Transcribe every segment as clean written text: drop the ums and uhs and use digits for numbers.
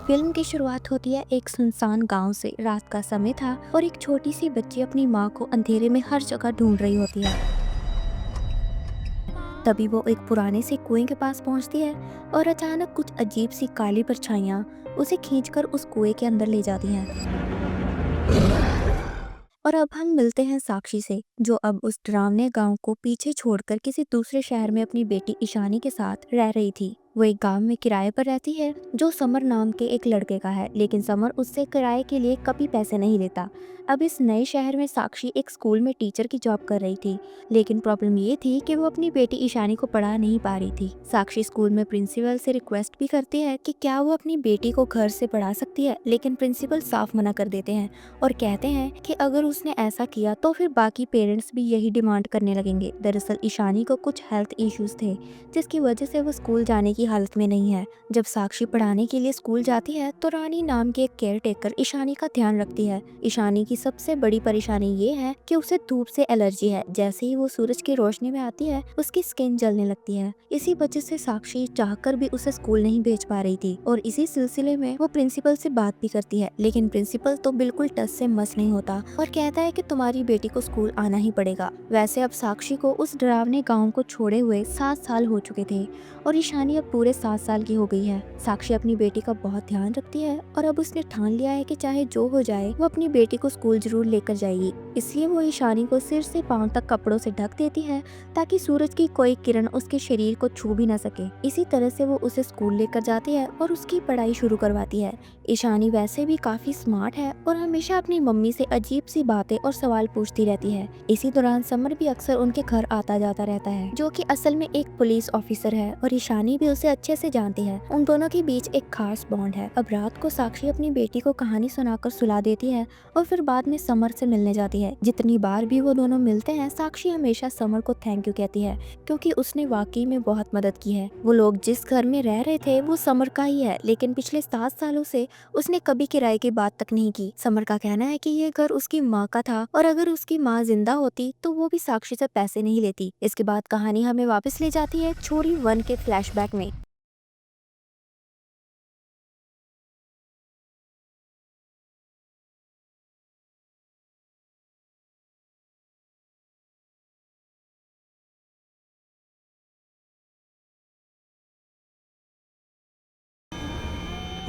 Film की शुरुआत होती है एक सुनसान गांव से। रात का समय था और एक छोटी सी बच्ची अपनी माँ को अंधेरे में हर जगह ढूंढ रही होती है। तभी वो एक पुराने से कुएं के पास पहुंचती है और अचानक कुछ अजीब सी काली परछाइयां उसे खींचकर उस कुएं के अंदर ले जाती हैं। और अब हम मिलते हैं साक्षी से, जो अब उस डरावने गांव को पीछे छोड़कर किसी दूसरे शहर में अपनी बेटी ईशानी के साथ रह रही थी। वो एक गांव में किराए पर रहती है जो समर नाम के एक लड़के का है, लेकिन समर उससे किराए के लिए कभी पैसे नहीं लेता। अब इस नए शहर में साक्षी एक स्कूल में टीचर की जॉब कर रही थी, लेकिन प्रॉब्लम ये थी कि वो अपनी बेटी ईशानी को पढ़ा नहीं पा रही थी। साक्षी स्कूल में प्रिंसिपल से रिक्वेस्ट भी करती है कि क्या वो अपनी बेटी को घर से पढ़ा सकती है, लेकिन प्रिंसिपल साफ मना कर देते हैं और कहते हैं कि अगर उसने ऐसा किया तो फिर बाकी पेरेंट्स भी यही डिमांड करने लगेंगे। दरअसल ईशानी को कुछ हेल्थ इश्यूज थे, जिसकी वजह से वो स्कूल जाने की हालत में नहीं है। जब साक्षी पढ़ाने के लिए स्कूल जाती है तो रानी नाम की एक केयर टेकर ईशानी का ध्यान रखती है। ईशानी की सबसे बड़ी परेशानी ये है कि उसे धूप से एलर्जी है। जैसे ही वो सूरज की रोशनी में आती है उसकी स्किन जलने लगती है। इसी वजह से साक्षी चाहकर भी उसे स्कूल नहीं भेज पा रही थी और इसी सिलसिले में वो प्रिंसिपल से बात भी करती है, लेकिन प्रिंसिपल तो बिल्कुल टस से मस नहीं होता और कहता है कि तुम्हारी बेटी को स्कूल आना ही पड़ेगा। वैसे अब साक्षी को उस डरावने गांव को छोड़े हुए 7 साल हो चुके थे और ईशानी अब पूरे 7 साल की हो गई है। साक्षी अपनी बेटी का बहुत ध्यान रखती है और अब उसने ठान लिया है कि चाहे जो हो जाए वो अपनी बेटी को स्कूल जरूर लेकर जाएगी। इसलिए वो ईशानी को सिर से पांव तक कपड़ों से ढक देती है ताकि सूरज की कोई किरण उसके शरीर को छू भी न सके। इसी तरह से वो उसे स्कूल लेकर जाती है और उसकी पढ़ाई शुरू करवाती है। ईशानी वैसे भी काफी स्मार्ट है और हमेशा अपनी मम्मी से अजीब सी बातें और सवाल पूछती रहती है। इसी दौरान समर भी अक्सर उनके घर आता जाता रहता है, जो कि असल में एक पुलिस ऑफिसर है और ईशानी भी उसे अच्छे से जानती है। उन दोनों के बीच एक खास बॉन्ड है। अब रात को साक्षी अपनी बेटी को कहानी सुनाकर सुला देती है और फिर बाद में समर से मिलने जाती है। जितनी बार भी वो दोनों मिलते हैं साक्षी हमेशा समर को थैंक यू कहती है, क्योंकि उसने वाकई में बहुत मदद की है। वो लोग जिस घर में रह रहे थे वो समर का ही है, लेकिन पिछले 7 सालों से उसने कभी किराए की बात तक नहीं की। समर का कहना है कि ये घर उसकी माँ का था और अगर उसकी माँ जिंदा होती तो वो भी साक्षी से पैसे नहीं लेती। इसके बाद कहानी हमें वापस ले जाती है छोरी 1 के फ्लैशबैक में।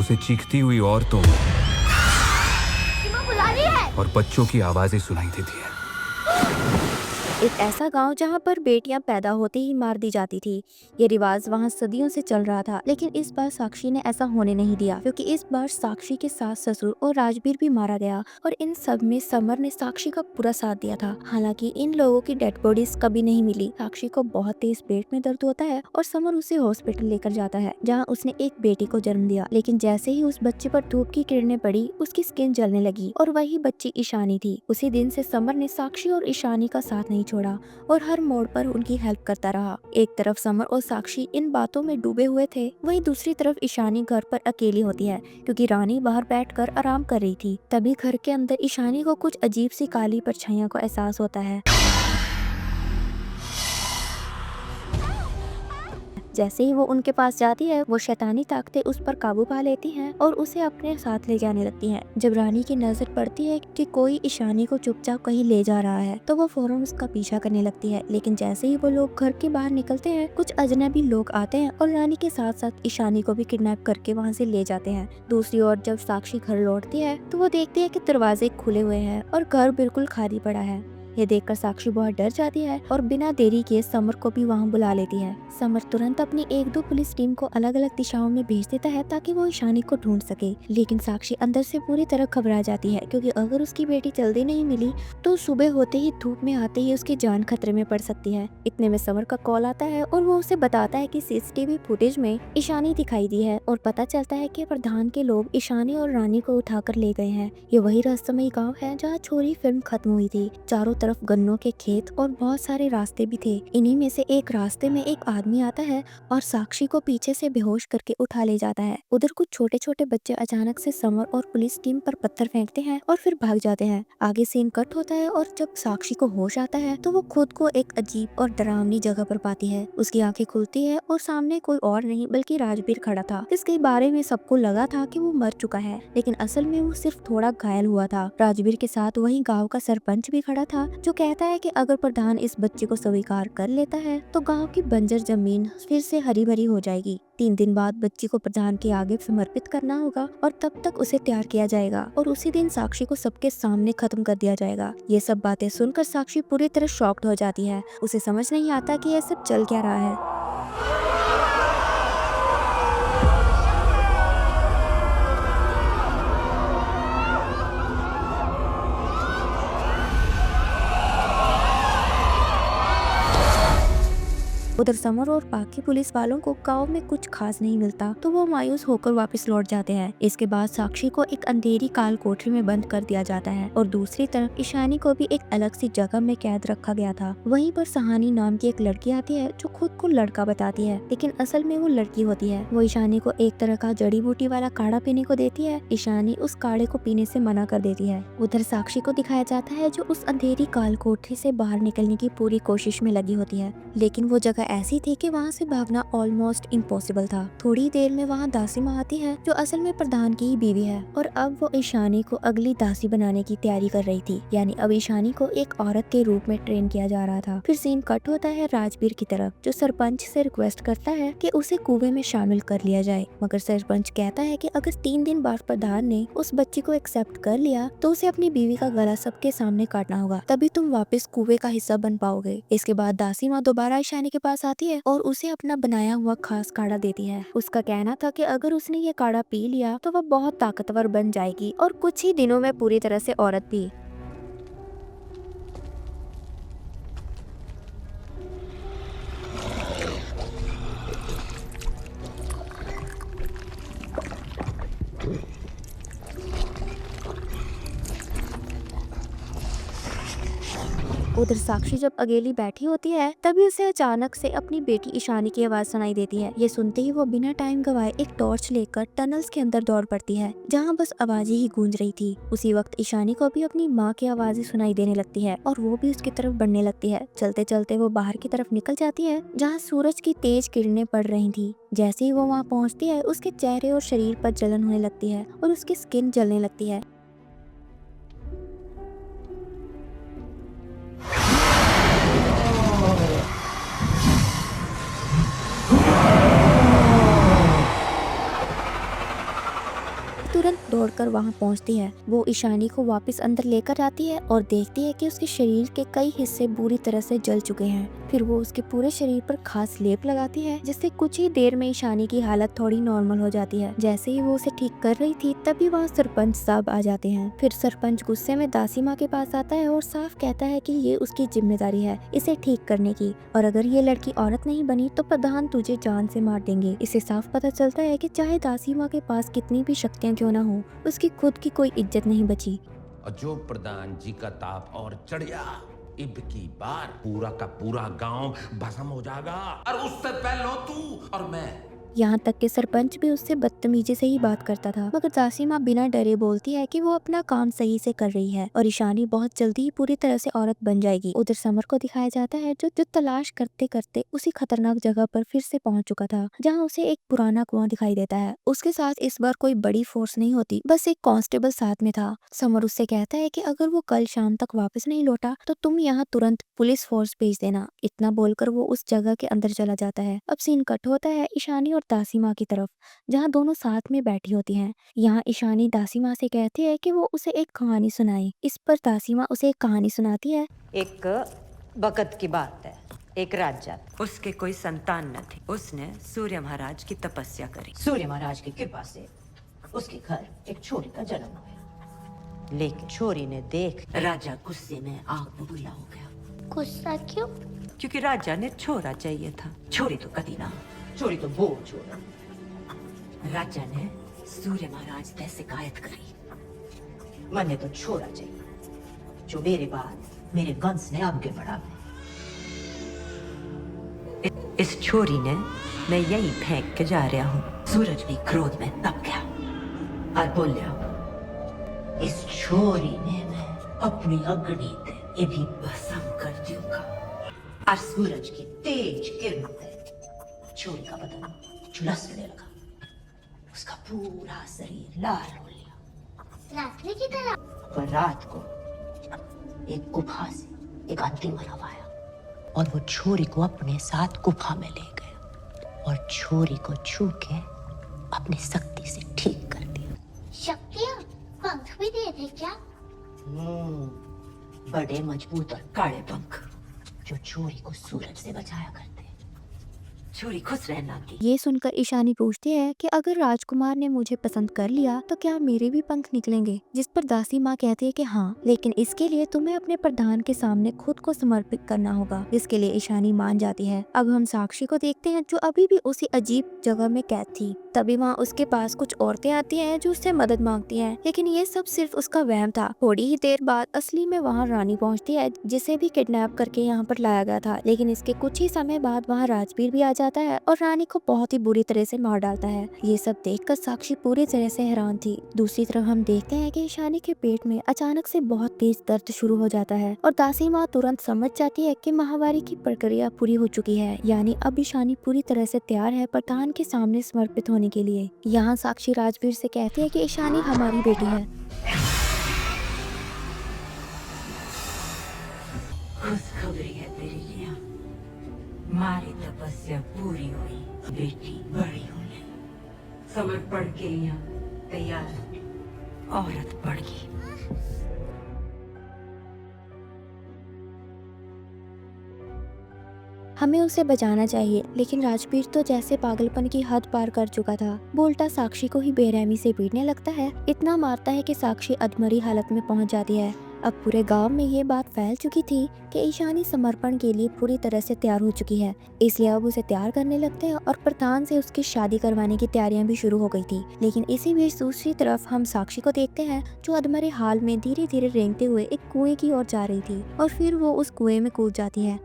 उसे चीखती हुई औरतों सीमा बुला रही है। और बच्चों की आवाजें सुनाई देती है। एक ऐसा गांव जहां पर बेटियां पैदा होते ही मार दी जाती थी। ये रिवाज वहां सदियों से चल रहा था, लेकिन इस बार साक्षी ने ऐसा होने नहीं दिया, क्योंकि इस बार साक्षी के सास ससुर और राजवीर भी मारा गया और इन सब में समर ने साक्षी का पूरा साथ दिया था। हालांकि इन लोगों की डेड बॉडीज कभी नहीं मिली। साक्षी को बहुत तेज पेट में दर्द होता है और समर उसे हॉस्पिटल लेकर जाता है, जहाँ उसने एक बेटी को जन्म दिया। लेकिन जैसे ही उस बच्चे पर धूप की किरणें पड़ी उसकी स्किन जलने लगी और वही बच्ची ईशानी थी। उसी दिन से समर ने साक्षी और ईशानी का साथ नहीं छोड़ा और हर मोड़ पर उनकी हेल्प करता रहा। एक तरफ समर और साक्षी इन बातों में डूबे हुए थे, वहीं दूसरी तरफ ईशानी घर पर अकेली होती है, क्योंकि रानी बाहर बैठकर आराम कर रही थी। तभी घर के अंदर ईशानी को कुछ अजीब सी काली परछाइयों का एहसास होता है। जैसे ही वो उनके पास जाती है वो शैतानी ताकतें उस पर काबू पा लेती हैं और उसे अपने साथ ले जाने लगती हैं। जब रानी की नजर पड़ती है कि कोई ईशानी को चुपचाप कहीं ले जा रहा है तो वो फौरन उसका पीछा करने लगती है। लेकिन जैसे ही वो लोग घर के बाहर निकलते हैं कुछ अजनबी लोग आते हैं और रानी के साथ साथ ईशानी को भी किडनैप करके वहाँ से ले जाते हैं। दूसरी ओर जब साक्षी घर लौटती है तो वो देखती है कि दरवाजे खुले हुए हैं और घर बिल्कुल खाली पड़ा है। ये देखकर साक्षी बहुत डर जाती है और बिना देरी किए समर को भी वहाँ बुला लेती है। समर तुरंत अपनी 1-2 पुलिस टीम को अलग अलग दिशाओं में भेज देता है ताकि वो ईशानी को ढूंढ सके। लेकिन साक्षी अंदर से पूरी तरह घबरा जाती है, क्योंकि अगर उसकी बेटी जल्दी नहीं मिली तो सुबह होते ही धूप में आते ही उसकी जान खतरे में पड़ सकती है। इतने में समर का कॉल आता है और वो उसे बताता है कि सीसीटीवी फुटेज में ईशानी दिखाई दी है और पता चलता है कि प्रधान के लोग ईशानी और रानी को उठाकर ले गए हैं। ये वही रहस्यमयी गाँव है जहाँ छोरी फिल्म खत्म हुई थी। चारों तरफ गन्नों के खेत और बहुत सारे रास्ते भी थे। इन्हीं में से एक रास्ते में एक आदमी आता है और साक्षी को पीछे से बेहोश करके उठा ले जाता है। उधर कुछ छोटे छोटे बच्चे अचानक से समर और पुलिस टीम पर पत्थर फेंकते हैं और फिर भाग जाते हैं। आगे सीन कट होता है और जब साक्षी को होश आता है तो वो खुद को एक अजीब और डरावनी जगह पर पाती है। उसकी आंखें खुलती है और सामने कोई और नहीं बल्कि राजबीर खड़ा था, जिसके बारे में सबको लगा था कि वो मर चुका है, लेकिन असल में वो सिर्फ थोड़ा घायल हुआ था। राजबीर के साथ वही गाँव का सरपंच भी खड़ा था, जो कहता है कि अगर प्रधान इस बच्चे को स्वीकार कर लेता है तो गाँव की बंजर जमीन फिर से हरी भरी हो जाएगी। 3 दिन बाद बच्ची को प्रधान के आगे समर्पित करना होगा और तब तक उसे तैयार किया जाएगा और उसी दिन साक्षी को सबके सामने खत्म कर दिया जाएगा। ये सब बातें सुनकर साक्षी पूरी तरह शॉक्ड हो जाती है। उसे समझ नहीं आता कि ये सब चल क्या रहा है। उधर समर और बाकी पुलिस वालों को गांव में कुछ खास नहीं मिलता तो वो मायूस होकर वापस लौट जाते हैं। इसके बाद साक्षी को एक अंधेरी काल कोठरी में बंद कर दिया जाता है और दूसरी तरफ ईशानी को भी एक अलग सी जगह में कैद रखा गया था। वहीं पर सहानी नाम की एक लड़की आती है जो खुद को लड़का बताती है, लेकिन असल में वो लड़की होती है। वो ईशानी को एक तरह का जड़ी बूटी वाला काढ़ा पीने को देती है। ईशानी उस काढ़े को पीने से मना कर देती है। उधर साक्षी को दिखाया जाता है जो उस अंधेरी काल कोठरी से बाहर निकलने की पूरी कोशिश में लगी होती है, लेकिन वो जगह ऐसी थी कि वहाँ से भागना ऑलमोस्ट इम्पॉसिबल था। थोड़ी देर में वहाँ दासीमा आती है जो असल में प्रधान की ही बीवी है और अब वो ईशानी को अगली दासी बनाने की तैयारी कर रही थी, यानी अब ईशानी को एक औरत के रूप में ट्रेन किया जा रहा था। फिर सीन कट होता है राजबीर की तरफ, जो सरपंच से रिक्वेस्ट करता है कि उसे कुएं में शामिल कर लिया जाए, मगर सरपंच कहता है कि अगर 3 दिन बाद प्रधान ने उस बच्ची को एक्सेप्ट कर लिया तो उसे अपनी बीवी का गला सबके सामने काटना होगा, तभी तुम वापस कुएं का हिस्सा बन पाओगे। इसके बाद दासीमा दोबारा ईशानी के पास आती है और उसे अपना बनाया हुआ खास काढ़ा देती है। उसका कहना था कि अगर उसने ये काढ़ा पी लिया तो वह बहुत ताकतवर बन जाएगी और कुछ ही दिनों में पूरी तरह से औरत भी। उधर साक्षी जब अकेली बैठी होती है तभी उसे अचानक से अपनी बेटी ईशानी की आवाज सुनाई देती है। ये सुनते ही वो बिना टाइम गवाए एक टॉर्च लेकर टनल्स के अंदर दौड़ पड़ती है, जहाँ बस आवाजें ही गूंज रही थी। उसी वक्त ईशानी को भी अपनी माँ की आवाजें सुनाई देने लगती है और वो भी उसकी तरफ बढ़ने लगती है। चलते चलते वो बाहर की तरफ निकल जाती है जहाँ सूरज की तेज किरणें पड़ रही थी। जैसे ही वो वहाँ पहुँचती है उसके चेहरे और शरीर पर जलन होने लगती है और उसकी स्किन जलने लगती है। तुरंत दौड़कर वहां पहुंचती है। वो ईशानी को वापस अंदर लेकर जाती है और देखती है कि उसके शरीर के कई हिस्से बुरी तरह से जल चुके हैं। फिर वो उसके पूरे शरीर पर खास लेप लगाती है, जिससे कुछ ही देर में ईशानी की हालत थोड़ी नॉर्मल हो जाती है। जैसे ही वो उसे ठीक कर रही थी तभी वहाँ सरपंच साहब आ जाते हैं। फिर सरपंच गुस्से में दासीमा के पास आता है और साफ कहता है कि ये उसकी जिम्मेदारी है इसे ठीक करने की, और अगर ये लड़की औरत नहीं बनी तो प्रधान तुझे जान से मार देंगे। इसे साफ पता चलता है कि चाहे दासीमा के पास कितनी भी शक्तियाँ क्यों न हो, उसकी खुद की कोई इज्जत नहीं बची। और जो प्रधान जी का ताप और चढ़ गया, इब की बार पूरा का पूरा गांव भस्म हो जाएगा, और उससे पहले तू और मैं। यहाँ तक कि सरपंच भी उससे बदतमीजी से ही बात करता था, मगर दासीमा बिना डरे बोलती है कि वो अपना काम सही से कर रही है और ईशानी बहुत जल्दी ही पूरी तरह से औरत बन जाएगी। उधर समर को दिखाया जाता है जो तलाश करते करते उसी खतरनाक जगह पर फिर से पहुंच चुका था, जहाँ उसे एक पुराना कुआं दिखाई देता है। उसके साथ इस बार कोई बड़ी फोर्स नहीं होती, बस एक कांस्टेबल साथ में था। समर उससे कहता है कि अगर वो कल शाम तक वापस नहीं लौटा तो तुम यहाँ तुरंत पुलिस फोर्स भेज देना। इतना बोलकर वो उस जगह के अंदर चला जाता है। अब सीन कट होता है ईशानी और दासीमा की तरफ, जहाँ दोनों साथ में बैठी होती हैं। यहाँ ईशानी दासीमा से कहती है कि वो उसे एक कहानी सुनाए। इस पर दासीमा उसे एक कहानी सुनाती है। एक वक्त की बात है, एक राजा, उसके कोई संतान न थी। उसने सूर्य महाराज की तपस्या करी। सूर्य महाराज की कृपा से उसके घर एक छोरी का जन्म हुआ, लेकिन छोरी ने देख राजा गुस्से में आग बबूला हो गया। गुस्सा क्यों? क्योंकि राजा ने छोरा चाहिए था, छोरी तो कभी ना, छोरी तो वो छोरा। राजा ने सूर्य महाराज से शिकायत करी, मने तो छोरा चाहिए जो मेरे बाद मेरे वंश ने आगे बढ़ा है। इस छोरी ने मैं यही फेंक के जा रहा हूँ। सूरज भी क्रोध में तप गया और बोलिया, इस छोरी ने मैं अपनी अग्नि से ये भी भस्म कर दूंगा। और सूरज की तेज किरण से छोरी का बदन झुलसने लगा। उसका पूरा शरीर लाल हो गया। रात्रि की तरह। पर रात को एक गुफा से एक अंतिम मानव आया और वो छोरी को अपने साथ गुफा में ले गया और छोरी को छू के अपनी शक्ति से ठीक कर दिया। शक्तियाँ पंख भी दिए थे क्या? बड़े मजबूत और काले पंख जो छोरी को सूरज से बचाया करते। छोरी खुश रहना थी। ये सुनकर ईशानी पूछती है कि अगर राजकुमार ने मुझे पसंद कर लिया तो क्या मेरे भी पंख निकलेंगे? जिस पर दासी माँ कहती है कि हाँ, लेकिन इसके लिए तुम्हें अपने प्रधान के सामने खुद को समर्पित करना होगा, जिसके लिए ईशानी मान जाती है। अब हम साक्षी को देखते हैं जो अभी भी उसी अजीब जगह में कैद थी। तभी वहाँ उसके पास कुछ औरतें आती हैं जो उससे मदद मांगती हैं, लेकिन ये सब सिर्फ उसका वहम था। थोड़ी ही देर बाद असली में वहाँ रानी पहुँचती है, जिसे भी किडनैप करके यहाँ पर लाया गया था। लेकिन इसके कुछ ही समय बाद वहाँ राजवीर भी आ जाता है और रानी को बहुत ही बुरी तरह से मार डालता है। ये सब देखकर साक्षी पूरी तरह से हैरान थी। दूसरी तरफ हम देखते हैं कि ईशानी के पेट में अचानक से बहुत तेज दर्द शुरू हो जाता है और दासी माँ तुरंत समझ जाती है कि माहवारी की प्रक्रिया पूरी हो चुकी है, यानी अब ईशानी पूरी तरह से तैयार है प्रधान के सामने समर्पित होने के लिए। यहाँ साक्षी राजवीर से कहती है कि ईशानी हमारी बेटी है। खुशखबरी है तेरे लिए, मारी तपस्या पूरी हुई, बेटी बड़ी हुई, समर्पण के लिए तैयार औरत बढ़ गई। हमें उसे बचाना चाहिए, लेकिन राजवीर तो जैसे पागलपन की हद पार कर चुका था। वो उल्टा साक्षी को ही बेरहमी से पीटने लगता है। इतना मारता है कि साक्षी अधमरी हालत में पहुंच जाती है। अब पूरे गांव में ये बात फैल चुकी थी कि ईशानी समर्पण के लिए पूरी तरह से तैयार हो चुकी है, इसलिए अब उसे तैयार करने लगते हैं और प्रधान से उसकी शादी करवाने की तैयारियां भी शुरू हो गई थी। लेकिन इसी बीच दूसरी तरफ हम साक्षी को देखते हैं जो अधमरे हाल में धीरे धीरे रेंगते हुए एक कुएं की ओर जा रही थी और फिर वो उस कुएं में कूद जाती है।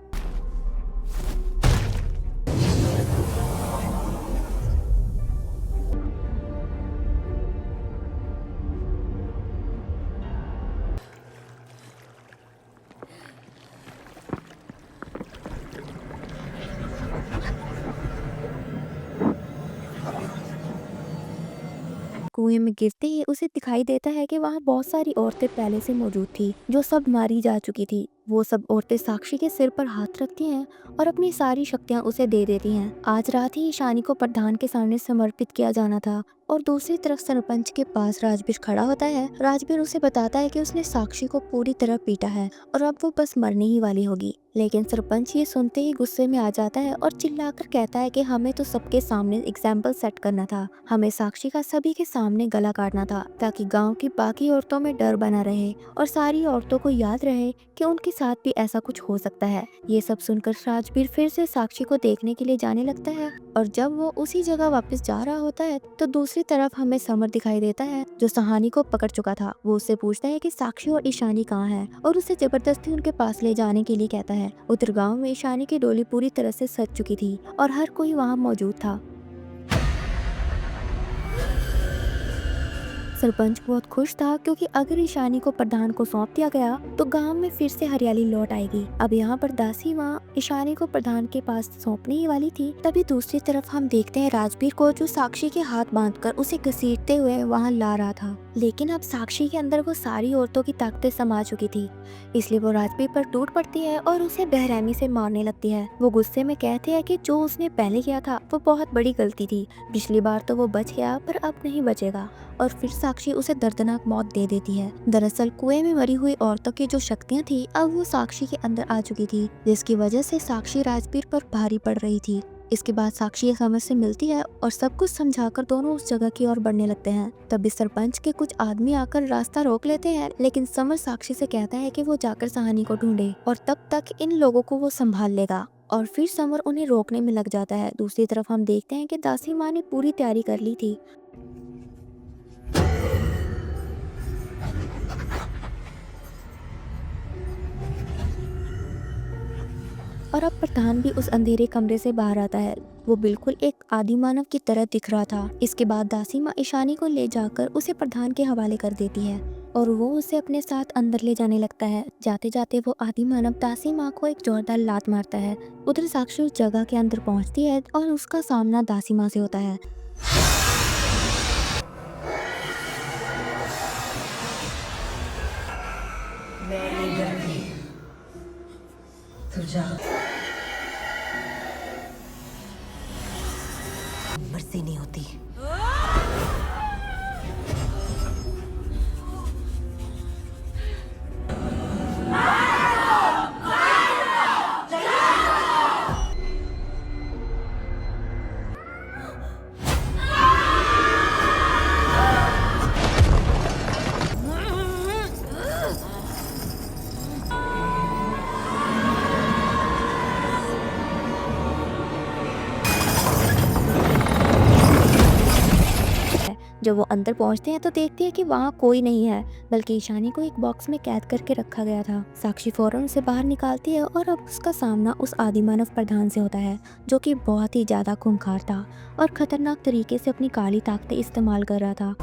कुएं में गिरते ही उसे दिखाई देता है कि वहाँ बहुत सारी औरतें पहले से मौजूद थी जो सब मारी जा चुकी थी। वो सब औरतें साक्षी के सिर पर हाथ रखती हैं और अपनी सारी शक्तियाँ उसे दे देती हैं। आज रात ही ईशानी को प्रधान के सामने समर्पित किया जाना था और दूसरी तरफ सरपंच के पास राजवीर खड़ा होता है। राजवीर उसे बताता है कि उसने साक्षी को पूरी तरह पीटा है और अब वो बस मरने ही वाली होगी। लेकिन सरपंच ये सुनते ही गुस्से में आ जाता है और चिल्लाकर कहता है कि हमें तो सबके सामने एग्जाम्पल सेट करना था, हमें साक्षी का सभी के सामने गला काटना था ताकि गांव की बाकी औरतों में डर बना रहे और सारी औरतों को याद रहे कि उनके साथ भी ऐसा कुछ हो सकता है। ये सब सुनकर राजवीर फिर से साक्षी को देखने के लिए जाने लगता है और जब वो उसी जगह वापस जा रहा होता है तो दूसरी तरफ हमें समर दिखाई देता है जो सहानी को पकड़ चुका था। वो उससे पूछता है कि साक्षी और ईशानी कहाँ है और उसे जबरदस्ती उनके पास ले जाने के लिए कहता है। उधर गांव में ईशानी की डोली पूरी तरह से सज चुकी थी और हर कोई वहां मौजूद था। सरपंच बहुत खुश था क्योंकि अगर ईशानी को प्रधान को सौंप दिया गया तो गांव में फिर से हरियाली लौट आएगी। अब यहाँ पर दासी माँ ईशानी को प्रधान के पास सौंपने ही वाली थी। तभी दूसरी तरफ हम देखते हैं राजवीर को जो साक्षी के हाथ बांधकर उसे घसीटते हुए वहाँ ला रहा था। लेकिन अब साक्षी के अंदर वो सारी औरतों की ताकतें समा चुकी थी, इसलिए वो राजवीर पर टूट पड़ती है और उसे बेरहमी से मारने लगती है। वो गुस्से में कहते हैं कि जो उसने पहले किया था वो बहुत बड़ी गलती थी, पिछली बार तो वो बच गया पर अब नहीं बचेगा। और फिर साक्षी उसे दर्दनाक मौत दे देती है। दरअसल कुएं में मरी हुई औरतों की जो शक्तियां थी अब वो साक्षी के अंदर आ चुकी थी, जिसकी वजह से साक्षी राजवीर पर भारी पड़ रही थी। इसके बाद साक्षी समर से मिलती है और सब कुछ समझाकर दोनों उस जगह की ओर बढ़ने लगते हैं। तभी सरपंच के कुछ आदमी आकर रास्ता रोक लेते हैं, लेकिन समर साक्षी से कहता है कि वो जाकर सहानी को ढूंढे और तब तक इन लोगों को वो संभाल लेगा। और फिर समर उन्हें रोकने में लग जाता है। दूसरी तरफ हम देखते हैं कि दासी माँ ने पूरी तैयारी कर ली थी। और अब प्रधान भी उस अंधेरे कमरे से बाहर आता है। वो बिल्कुल एक आदि मानव की तरह दिख रहा था। इसके बाद दासी माँ ईशानी को ले जाकर उसे प्रधान के हवाले कर देती है और वो उसे अपने साथ अंदर ले जाने लगता है। जाते जाते वो आदि मानव दासी माँ को एक जोरदार लात मारता है। उधर साक्षी उस जगह के अंदर पहुंचती है और उसका सामना दासी माँ से होता है। मर्जी नहीं होती। जब वो अंदर पहुंचते हैं तो देखते हैं कि वहाँ कोई नहीं है, बल्कि ईशानी को एक बॉक्स में कैद करके रखा गया था। साक्षी फौरन उसे बाहर निकालती है और अब उसका सामना उस आदिमानव प्रधान से होता है, जो कि बहुत ही ज्यादा खूंखार था और खतरनाक तरीके से अपनी काली ताकतें इस्तेमाल कर रहा था।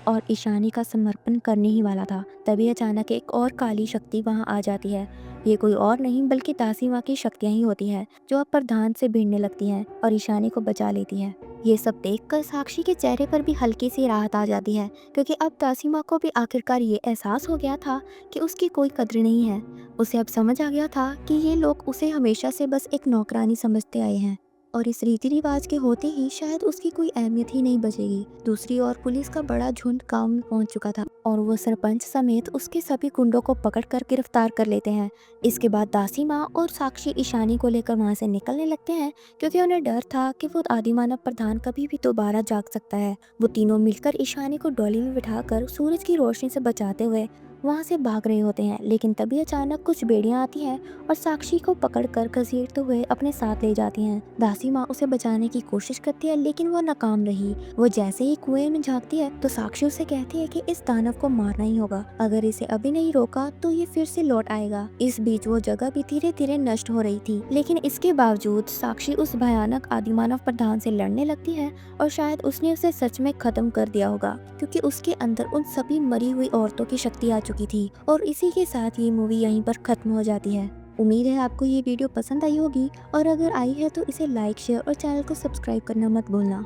और ईशानी का समर्पण करने ही वाला था। तभी अचानक एक और काली शक्ति वहां आ जाती है। ये कोई और नहीं बल्कि दासी माँ की शक्तियां ही होती हैं, जो अब प्रधान से भिड़ने लगती हैं और ईशानी को बचा लेती हैं। ये सब देखकर साक्षी के चेहरे पर भी हल्की सी राहत आ जाती है, क्योंकि अब दासी माँ को भी आखिरकार ये एहसास हो गया था कि उसकी कोई कद्र नहीं है। उसे अब समझ आ गया था कि ये लोग उसे हमेशा से बस एक नौकरानी समझते आए हैं और इस रीति रिवाज के होते ही शायद उसकी कोई अहमियत ही नहीं बचेगी। दूसरी ओर पुलिस का बड़ा झुंड गांव में पहुंच चुका था और वो सरपंच समेत उसके सभी गुंडों को पकड़कर गिरफ्तार कर लेते हैं। इसके बाद दासी माँ और साक्षी ईशानी को लेकर वहां से निकलने लगते हैं, क्योंकि उन्हें डर था कि वो आदिमानव प्रधान कभी भी दोबारा जाग सकता है। वो तीनों मिलकर ईशानी को डोली में बिठाकर सूरज की रोशनी से बचाते हुए वहाँ से भाग रहे होते हैं, लेकिन तभी अचानक कुछ बेड़ियां आती हैं और साक्षी को पकड़कर घसीटते हुए अपने साथ ले जाती हैं। दासी माँ उसे बचाने की कोशिश करती है, लेकिन वो नाकाम रही। वो जैसे ही कुएं में झांकती है तो साक्षी उसे कहती है कि इस दानव को मारना ही होगा, अगर इसे अभी नहीं रोका तो ये फिर से लौट आएगा। इस बीच वो जगह भी धीरे धीरे नष्ट हो रही थी, लेकिन इसके बावजूद साक्षी उस भयानक आदिमानव प्रधान से लड़ने लगती है और शायद उसने उसे सच में खत्म कर दिया होगा, क्योंकि उसके अंदर उन सभी मरी हुई औरतों की शक्ति आ चुकी थी। और इसी के साथ ये मूवी यहीं पर खत्म हो जाती है। उम्मीद है आपको ये वीडियो पसंद आई होगी, और अगर आई है तो इसे लाइक, शेयर और चैनल को सब्सक्राइब करना मत भूलना।